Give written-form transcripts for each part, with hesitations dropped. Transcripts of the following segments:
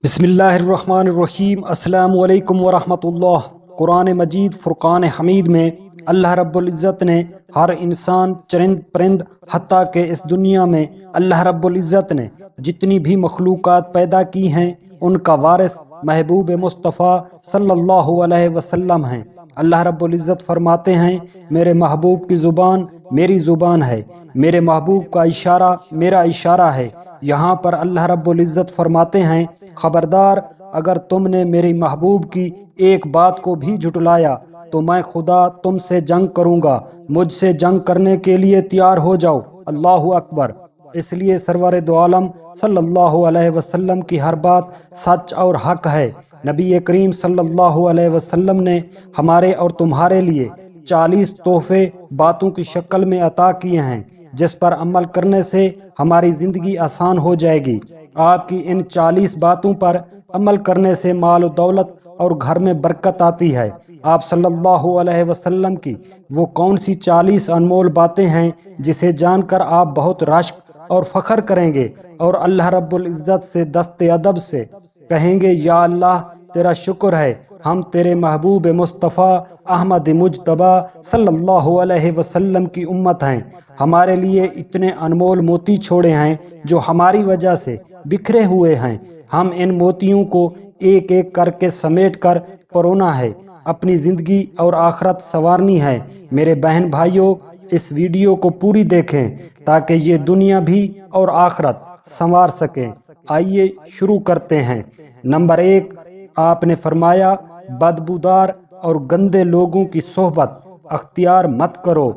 بسم اللہ الرحمن الرحیم۔ السلام علیکم ورحمۃ اللہ۔ قرآن مجید فرقان حمید میں اللہ رب العزت نے ہر انسان، چرند پرند، حتیٰ کہ اس دنیا میں اللہ رب العزت نے جتنی بھی مخلوقات پیدا کی ہیں ان کا وارث محبوب مصطفیٰ صلی اللہ علیہ وسلم ہیں۔ اللہ رب العزت فرماتے ہیں، میرے محبوب کی زبان میری زبان ہے، میرے محبوب کا اشارہ میرا اشارہ ہے۔ یہاں پر اللہ رب العزت فرماتے ہیں، خبردار اگر تم نے میری محبوب کی ایک بات کو بھی جھٹلایا تو میں خدا تم سے جنگ کروں گا، مجھ سے جنگ کرنے کے لیے تیار ہو جاؤ۔ اللہ اکبر۔ اس لیے سرور دو عالم صلی اللہ علیہ وسلم کی ہر بات سچ اور حق ہے۔ نبی کریم صلی اللہ علیہ وسلم نے ہمارے اور تمہارے لیے 40 تحفے باتوں کی شکل میں عطا کیے ہیں، جس پر عمل کرنے سے ہماری زندگی آسان ہو جائے گی۔ آپ کی ان 40 باتوں پر عمل کرنے سے مال و دولت اور گھر میں برکت آتی ہے۔ آپ صلی اللہ علیہ وسلم کی وہ کون سی 40 انمول باتیں ہیں جسے جان کر آپ بہت رشک اور فخر کریں گے اور اللہ رب العزت سے دست ادب سے کہیں گے، یا اللہ تیرا شکر ہے، ہم تیرے محبوب مصطفیٰ احمد مجتبیٰ صلی اللہ علیہ وسلم کی امت ہیں۔ ہمارے لیے اتنے انمول موتی چھوڑے ہیں جو ہماری وجہ سے بکھرے ہوئے ہیں۔ ہم ان موتیوں کو ایک ایک کر کے سمیٹ کر پرونا ہے، اپنی زندگی اور آخرت سنوارنی ہے۔ میرے بہن بھائیوں، اس ویڈیو کو پوری دیکھیں تاکہ یہ دنیا بھی اور آخرت سنوار سکیں۔ آئیے شروع کرتے ہیں۔ نمبر 1، آپ نے فرمایا بدبودار اور گندے لوگوں کی صحبت اختیار مت کرو،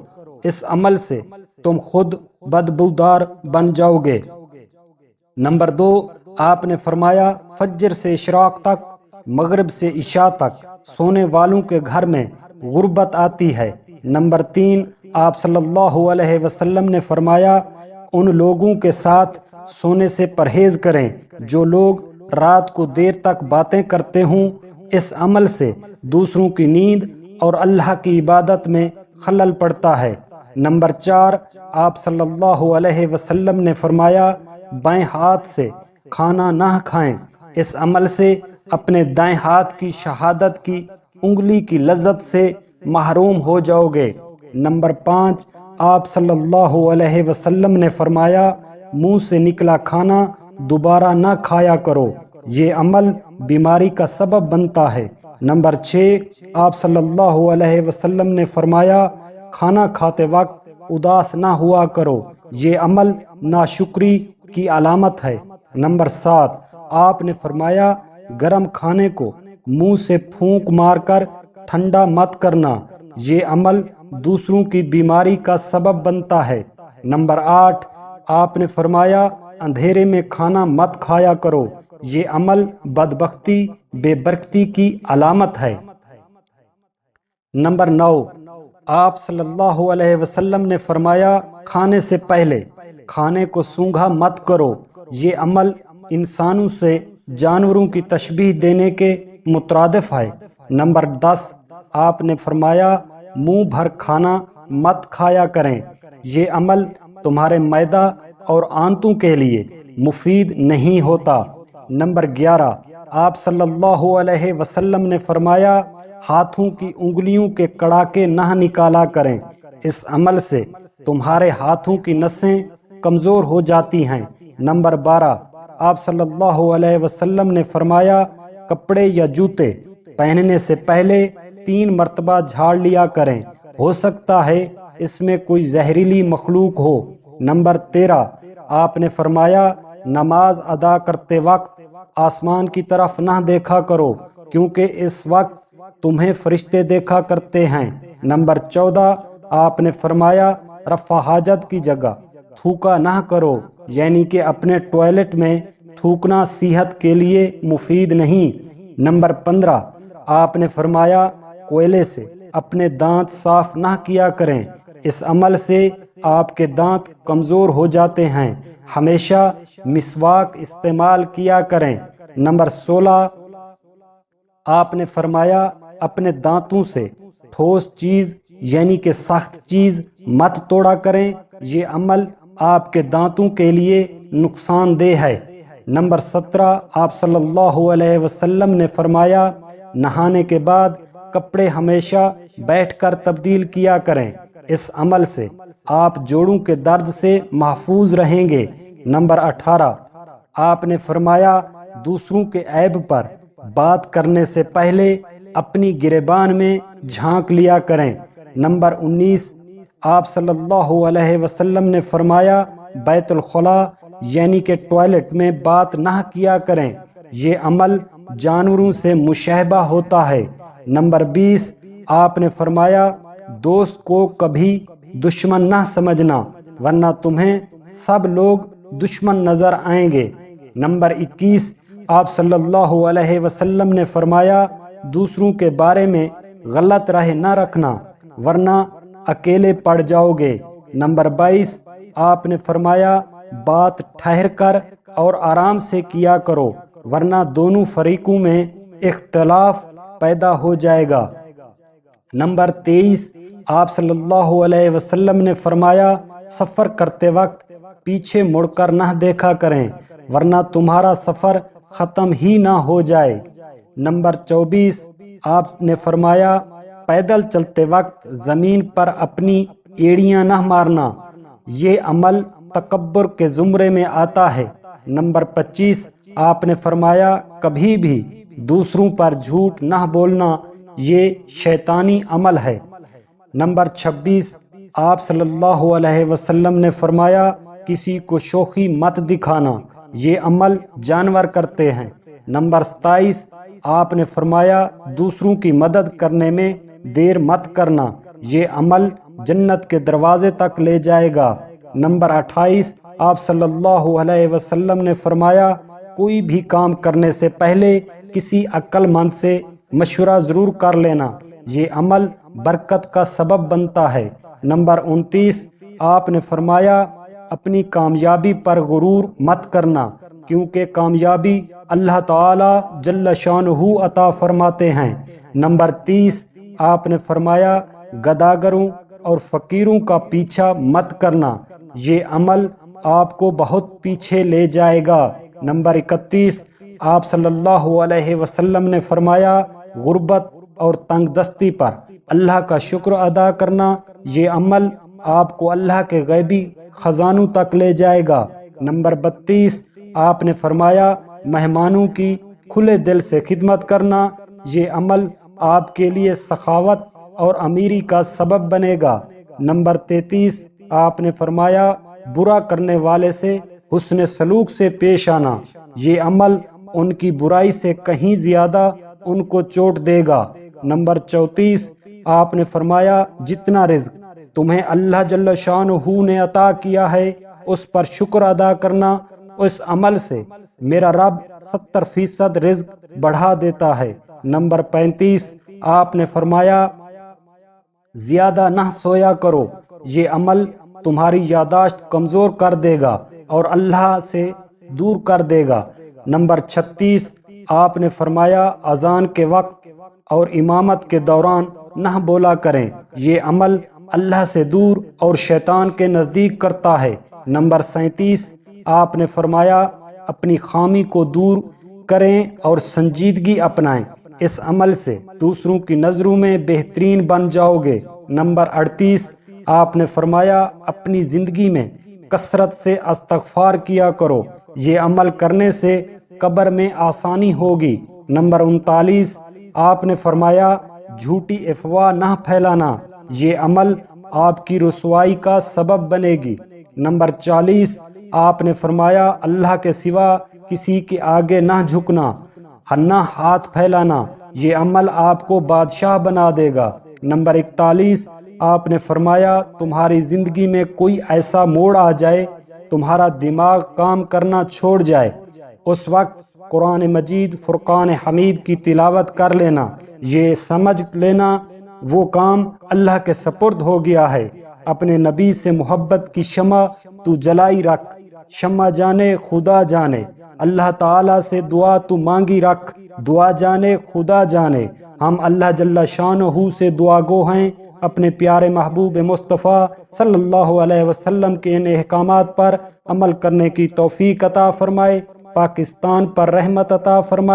اس عمل سے تم خود بدبودار بن جاؤ گے۔ نمبر 2، آپ نے فرمایا فجر سے اشراق تک، مغرب سے عشاء تک سونے والوں کے گھر میں غربت آتی ہے۔ نمبر 3، آپ صلی اللہ علیہ وسلم نے فرمایا ان لوگوں کے ساتھ سونے سے پرہیز کریں جو لوگ رات کو دیر تک باتیں کرتے ہوں، اس عمل سے دوسروں کی نیند اور اللہ کی عبادت میں خلل پڑتا ہے۔ نمبر 4، آپ صلی اللہ علیہ وسلم نے فرمایا بائیں ہاتھ سے کھانا نہ کھائیں، اس عمل سے اپنے دائیں ہاتھ کی شہادت کی انگلی کی لذت سے محروم ہو جاؤ گے۔ نمبر 5، آپ صلی اللہ علیہ وسلم نے فرمایا منہ سے نکلا کھانا دوبارہ نہ کھایا کرو، یہ عمل بیماری کا سبب بنتا ہے۔ نمبر 6، آپ صلی اللہ علیہ وسلم نے فرمایا کھانا کھاتے وقت اداس نہ ہوا کرو، یہ عمل ناشکری کی علامت ہے۔ نمبر 7، آپ نے فرمایا گرم کھانے کو منہ سے پھونک مار کر ٹھنڈا مت کرنا، یہ عمل دوسروں کی بیماری کا سبب بنتا ہے۔ نمبر 8، آپ نے فرمایا اندھیرے میں کھانا مت کھایا کرو، یہ عمل بدبختی بے برکتی کی علامت ہے۔ نمبر 9، آپ صلی اللہ علیہ وسلم نے فرمایا کھانے سے پہلے کھانے کو سونگھا مت کرو، یہ عمل انسانوں سے جانوروں کی تشبیہ دینے کے مترادف ہے۔ نمبر 10، آپ نے فرمایا منہ بھر کھانا مت کھایا کریں، یہ عمل تمہارے معدہ اور آنتوں کے لیے مفید نہیں ہوتا۔ نمبر 11، آپ صلی اللہ علیہ وسلم نے فرمایا ہاتھوں کی انگلیوں کے کڑاکے نہ نکالا کریں، اس عمل سے تمہارے ہاتھوں کی نسیں کمزور ہو جاتی ہیں۔ نمبر 12، آپ صلی اللہ علیہ وسلم نے فرمایا کپڑے یا جوتے پہننے سے پہلے 3 مرتبہ جھاڑ لیا کریں، ہو سکتا ہے اس میں کوئی زہریلی مخلوق ہو۔ نمبر 13، آپ نے فرمایا نماز ادا کرتے وقت آسمان کی طرف نہ دیکھا کرو کیونکہ اس وقت تمہیں فرشتے دیکھا کرتے ہیں۔ نمبر 14، آپ نے فرمایا رفع حاجت کی جگہ تھوکا نہ کرو، یعنی کہ اپنے ٹوائلٹ میں تھوکنا صحت کے لیے مفید نہیں۔ نمبر 15، آپ نے فرمایا کوئلے سے اپنے دانت صاف نہ کیا کریں، اس عمل سے آپ کے دانت کمزور ہو جاتے ہیں، ہمیشہ مسواک استعمال کیا کریں۔ نمبر 16، آپ نے فرمایا اپنے دانتوں سے ٹھوس چیز یعنی کہ سخت چیز مت توڑا کریں، یہ عمل آپ کے دانتوں کے لیے نقصان دہ ہے۔ نمبر 17 آپ صلی اللہ علیہ وسلم نے فرمایا نہانے کے بعد کپڑے ہمیشہ بیٹھ کر تبدیل کیا کریں، اس عمل سے آپ جوڑوں کے درد سے محفوظ رہیں گے۔ نمبر 18 آپ نے فرمایا دوسروں کے عیب پر بات کرنے سے پہلے اپنی گریبان میں جھانک لیا کریں۔ نمبر 19 آپ صلی اللہ علیہ وسلم نے فرمایا بیت الخلاء یعنی کہ ٹوائلٹ میں بات نہ کیا کریں، یہ عمل جانوروں سے مشابہ ہوتا ہے۔ نمبر 20 آپ نے فرمایا دوست کو کبھی دشمن نہ سمجھنا ورنہ تمہیں سب لوگ دشمن نظر آئیں گے۔ نمبر 21 آپ صلی اللہ علیہ وسلم نے فرمایا دوسروں کے بارے میں غلط رائے نہ رکھنا ورنہ اکیلے پڑ جاؤ گے۔ نمبر 22 آپ نے فرمایا بات ٹھہر کر اور آرام سے کیا کرو ورنہ دونوں فریقوں میں اختلاف پیدا ہو جائے گا۔ نمبر 23 آپ صلی اللہ علیہ وسلم نے فرمایا سفر کرتے وقت پیچھے مڑ کر نہ دیکھا کریں ورنہ تمہارا سفر ختم ہی نہ ہو جائے۔ نمبر 24 آپ نے فرمایا پیدل چلتے وقت زمین پر اپنی ایڑیاں نہ مارنا، یہ عمل تکبر کے زمرے میں آتا ہے۔ نمبر 25 آپ نے فرمایا کبھی بھی دوسروں پر جھوٹ نہ بولنا، یہ شیطانی عمل ہے۔ نمبر 26 آپ صلی اللہ علیہ وسلم نے فرمایا کسی کو شوخی مت دکھانا، یہ عمل جانور کرتے ہیں۔ نمبر 27 آپ نے فرمایا دوسروں کی مدد کرنے میں دیر مت کرنا، یہ عمل جنت کے دروازے تک لے جائے گا۔ نمبر 28 آپ صلی اللہ علیہ وسلم نے فرمایا کوئی بھی کام کرنے سے پہلے کسی عقل مند سے مشورہ ضرور کر لینا، یہ عمل برکت کا سبب بنتا ہے۔ نمبر 29 آپ نے فرمایا اپنی کامیابی پر غرور مت کرنا کیونکہ کامیابی اللہ تعالی جل شانہ عطا فرماتے ہیں۔ نمبر 30 آپ نے فرمایا گداگروں اور فقیروں کا پیچھا مت کرنا، یہ عمل آپ کو بہت پیچھے لے جائے گا۔ نمبر 31 آپ صلی اللہ علیہ وسلم نے فرمایا غربت اور تنگ دستی پر اللہ کا شکر ادا کرنا، یہ عمل آپ کو اللہ کے غیبی خزانوں تک لے جائے گا۔ نمبر 32 آپ نے فرمایا مہمانوں کی کھلے دل سے خدمت کرنا، یہ عمل آپ کے لیے سخاوت اور امیری کا سبب بنے گا۔ نمبر 33 آپ نے فرمایا برا کرنے والے سے حسن سلوک سے پیش آنا، یہ عمل ان کی برائی سے کہیں زیادہ ان کو چوٹ دے گا۔ نمبر 34 آپ نے فرمایا جتنا رزق تمہیں اللہ جل شانہ نے عطا کیا ہے اس پر شکر ادا کرنا، اس عمل سے میرا رب 70% رزق بڑھا دیتا ہے۔ نمبر 35 آپ نے فرمایا زیادہ نہ سویا کرو، یہ عمل تمہاری یادداشت کمزور کر دے گا اور اللہ سے دور کر دے گا۔ نمبر 36 آپ نے فرمایا اذان کے وقت اور امامت کے دوران نہ بولا کریں، یہ عمل اللہ سے دور اور شیطان کے نزدیک کرتا ہے۔ نمبر 37 آپ نے فرمایا اپنی خامی کو دور کریں اور سنجیدگی اپنائیں، اس عمل سے دوسروں کی نظروں میں بہترین بن جاؤ گے۔ نمبر 38 آپ نے فرمایا اپنی زندگی میں کثرت سے استغفار کیا کرو، یہ عمل کرنے سے قبر میں آسانی ہوگی۔ نمبر 39 آپ نے فرمایا جھوٹی افواہ نہ پھیلانا، یہ عمل آپ کی رسوائی کا سبب بنے گی۔ نمبر 40 آپ نے فرمایا اللہ کے سوا کسی کے آگے نہ جھکنا، نہ ہاتھ پھیلانا، یہ عمل آپ کو بادشاہ بنا دے گا۔ نمبر 41 آپ نے فرمایا تمہاری زندگی میں کوئی ایسا موڑ آ جائے تمہارا دماغ کام کرنا چھوڑ جائے، اس وقت قرآن مجید فرقان حمید کی تلاوت کر لینا، یہ سمجھ لینا وہ کام اللہ کے سپرد ہو گیا ہے۔ اپنے نبی سے محبت کی شمع تو جلائی رکھ، شمع جانے خدا جانے، اللہ تعالیٰ سے دعا تو مانگی رکھ، دعا جانے خدا جانے۔ ہم اللہ جل شانہ سے دعا گو ہیں اپنے پیارے محبوب مصطفیٰ صلی اللہ علیہ وسلم کے ان احکامات پر عمل کرنے کی توفیق عطا فرمائے۔ پاکستان پر رحمت عطا فرمائے۔